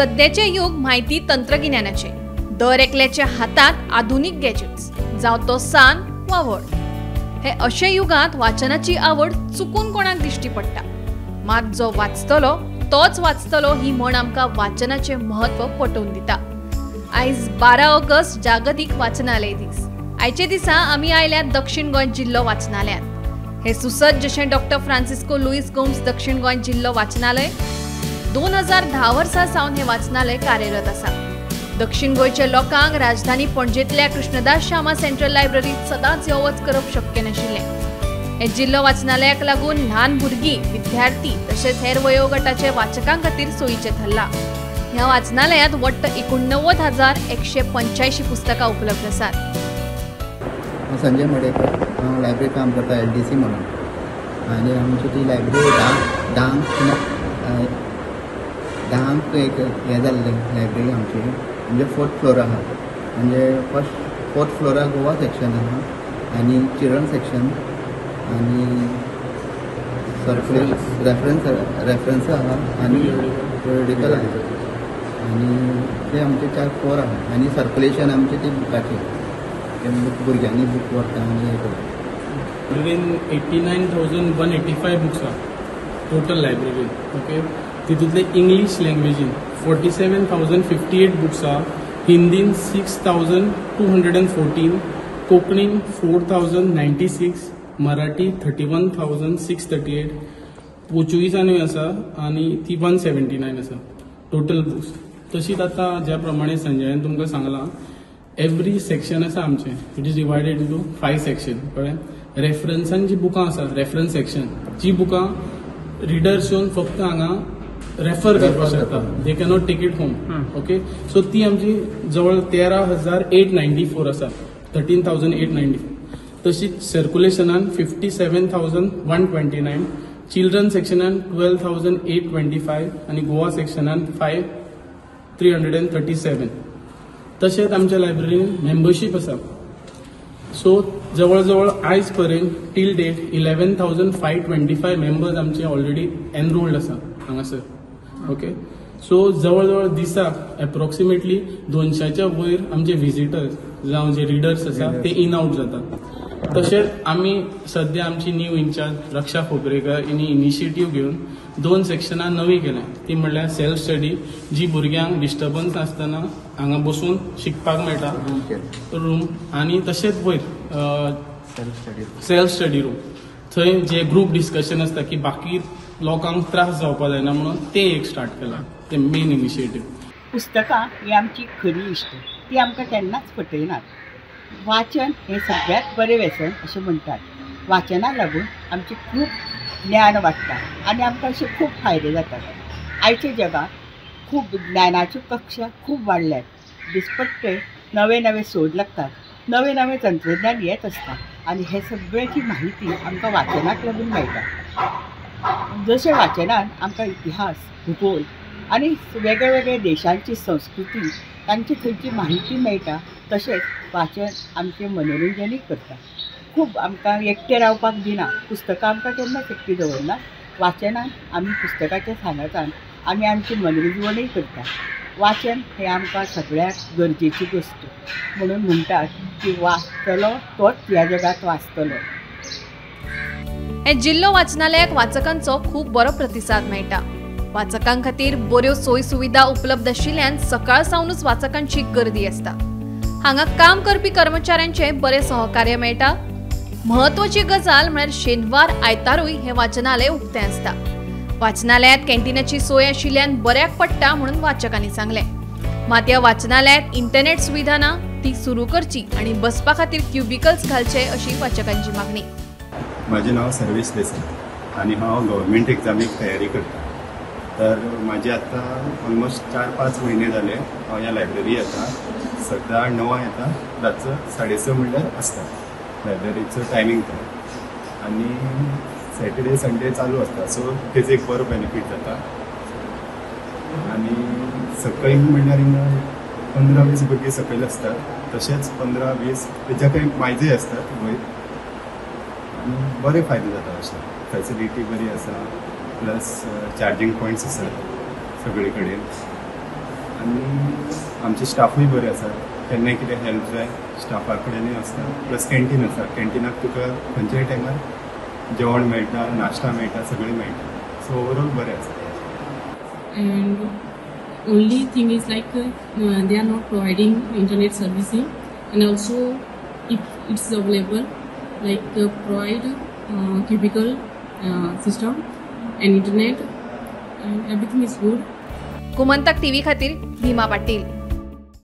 सध्याचे युग माहिती तंत्रज्ञानाचे। दर एकल्याच्या हातात आधुनिक गॅजेट्स, जावं तो सान वा व्हड। हे अशे युगात वाचनाची आवड चुकून कोणाक दिश्टी पडटा। मात जो वाचतलो तोच वाचतलो ही म्हण आमकां वाचनाचे महत्व पटवून दिता। आयज 12 ऑगस्ट जागतिक वाचनालय दीस। आयचे दिसा आमी आयल्यात दक्षिण गोंय जिल्लो वाचनालयांत। हे सुसज्ज अशें डॉक्टर फ्रांसिस्को लुईस गोम्स दक्षिण गोंय जिल्लो वाचनालय 2010 वर्सा सावन हे वाचनालय कार्यरत आसा। दक्षिण गोंयच्या लोकांक राजधानी पणजेंतल्या कृष्णदास श्यामा सेंट्रल लायब्ररीत सदांच यो वच करप शक्य नाशिल्लें। हे जिल्लो वाचनालयाक लागून ल्हान भुरगीं, विद्यार्थी तशेंच हेर वयोगटाचे वाचकां खातीर सोयीचें थारलां। ह्या वाचनालयांत वट्ट 89,185 पुस्तकां उपलब्ध आसात। संजय मडेकर, हांव लायब्ररी काम करता LDC म्हणून। आनी आमची ती लायब्ररी धांक एक हें जाल्लें लायब्ररी आमची, म्हणजे 4th फ्लोर आहा। म्हणजे 4th फ्लोरार गोवा सेक्शन आहा आनी चिल्ड्रन सेक्शन आनी रेफरन्स आहा आनी पॉलिटिकल आहा आनी ते आमचे 4 फ्लोर आहा। आनी सर्क्युलेशन आमचे ती बुकाची भुरग्यांनी बूक व्हरता आनी हें करता। लायब्ररीन 89,185 बुक्स आहा टोटल लायब्ररीन। ओके, तितूंतले इंग्लीश लँग्वेजीन 47,058 बुक्स आहा, हिंदीन 6,214, कोंकणीन 4,096, मराठी 31,638, पोर्चुगीजानूय आसा आनी ती 179 आसा टोटल बुक्स। तशीच आतां ज्या प्रमाणे संजयान तुमकां सांगलां, एवरी सेक्शन आसा आमचें, it is divided into 5 section. कळ्ळें? रेफरन्सान जी बुकां आसा, रेफरन्स सेक्शन, जी बुकां रिडर्स येवन फक्त हांगा रेफर करपाक शकता, they cannot take it home. Okay, so ती आमची जवळ 13,894 आसा, 13,894। तशीच सर्क्युलेशनान 57,129, चिल्ड्रन सेक्शनान 12,825 आनी गोवा सेक्शनान 5,337। तशेंच आमच्या लायब्ररीन मेंबरशीप आसा। सो जवळ जवळ आयज पर्यंत टील डेट 11,525 मेंबर्स आमचे ऑलरेडी एनरोल्ड आसा हांगासर। ओके, सो जवळ जवळ दिसाक एप्रोक्सिमेटली 200च्या वयर आमचे विजिटर्स जावं जे रिडर्स आसा ते इन आउट जातात। तशेंच आमी सध्या आमची न्यू इंचार्ज रक्षा खोबरेकर हिणी इनिशिएटीव घेवन 2 सेक्शनां नवी केल्या। ती म्हणल्यार सेल्फ स्टडी, जी भुरग्यांक डिस्टर्बन्स नासतना हांगा बसून शिकपाक मेळटा रूम, आनी तशेंच वयर सेल्फ स्टडी रूम, थंय जे ग्रुप डिस्कशन आसता की बाकी लोकांक त्रास जावपा जायना म्हणून ते एक स्टार्ट केलां, ते मेन इनिशिएटीव। पुस्तकां ही आमची खरी इश्ट, ती आमकां केन्नाच फटयनात। वाचन हे सगळ्यात बरें व्यसन अशें म्हणटात। वाचनाक लागून आमचें खूब ज्ञान वाडटा आनी आमकां अशे खूब फायदे जातात। आयच्या जगात खूब ज्ञानाच्यो कक्षा खूब वाडल्यात। दिसपट्टे नवे नवे सोद लागतात, नवे नवे तंत्रज्ञान येत आसता आनी हे सगळ्याची माहिती आमकां वाचनाक लागून मेळटा। जशें वाचनान आमकां इतिहास, भूगोल आनी वेगळे वेगळे देशांची संस्कृती तांची थंयची माहिती मेळटा, तशेंच वाचन आमचें मनोरंजनूय करता। खूब आमकां एकटें रावपाक दिना, पुस्तकां आमकां केन्नाच एकटी दवरना। वाचनान आमी पुस्तकाच्या सांगातान आमी आमचें मनरिजवणूय करता। वाचन हें आमकां सगळ्याक गरजेची गोश्ट, म्हणून म्हणटात की वाचतलो तोच ह्या जगात वाचतलो। हे जिल्लो वाचनालयाक वाचकांचो खूब बरो प्रतिसाद मेळटा। वाचकां खातीर बऱ्यो सोयी सुविधा उपलब्ध आशिल्ल्यान सकाळ सावनूच वाचकांची गर्दी आसता। हांगा काम करपी कर्मचाऱ्यांचे बरे सहकार्य मेळटा। महत्वाची गजाल म्हळ्यार शेनवार आयतारूय हे वाचनालय उक्तें आसता। वाचनालयांत कॅन्टीनाची सोय आशिल्ल्यान बऱ्याक पडटा म्हणून वाचकांनी सांगलें। मात ह्या वाचनालयांत इंटरनेट सुविधा ना, ती सुरू करची आनी बसपा खातीर क्युबिकल्स घालचे अशी वाचकांची मागणी। माझे नाव सर्वेश देसाई आणि हांव गव्हर्मेंट एग्जामीक तयारी करता। तर माझे आता ऑलमोस्ट 4-5 महिने झाले हांव ह्या लायब्ररी येता। सकाळ 9 येता, रातचं 6:30 म्हणल्यार आसता लायब्ररीचं टायमींग तो, आनी सॅटर्डे संडे चालू आसता, सो तेच एक बरो बेनिफीट जाता। आनी सकाळी म्हणल्यार हिंगा 15-20 भुरगीं सकयल आसतात, तशेंच 15-20 ज्या काही मायजे आसतात वयर, आनी बरे फायदे जाता। अशें फॅसिलिटी बरी आसा, प्लस चार्जिंग पॉयंट्स आसात सगळे कडेन, आनी आमचे स्टाफूय बरे आसात. केन्नाय कितें हेल्प जाय स्टाफा कडेनूय आसता. प्लस कॅन्टीन आसा. कॅन्टीनाक तुका खंयच्याय टायमार जेवण मेळटा, नाश्ता मेळटा, सगळें मेळटा. सो ओवरऑल बरें आसा. And only thing is like they are not providing internet servicing, and also if it's available, like provide cubicle system and internet, and everything is good. Kumantak TV खातीर भीमा पाटील.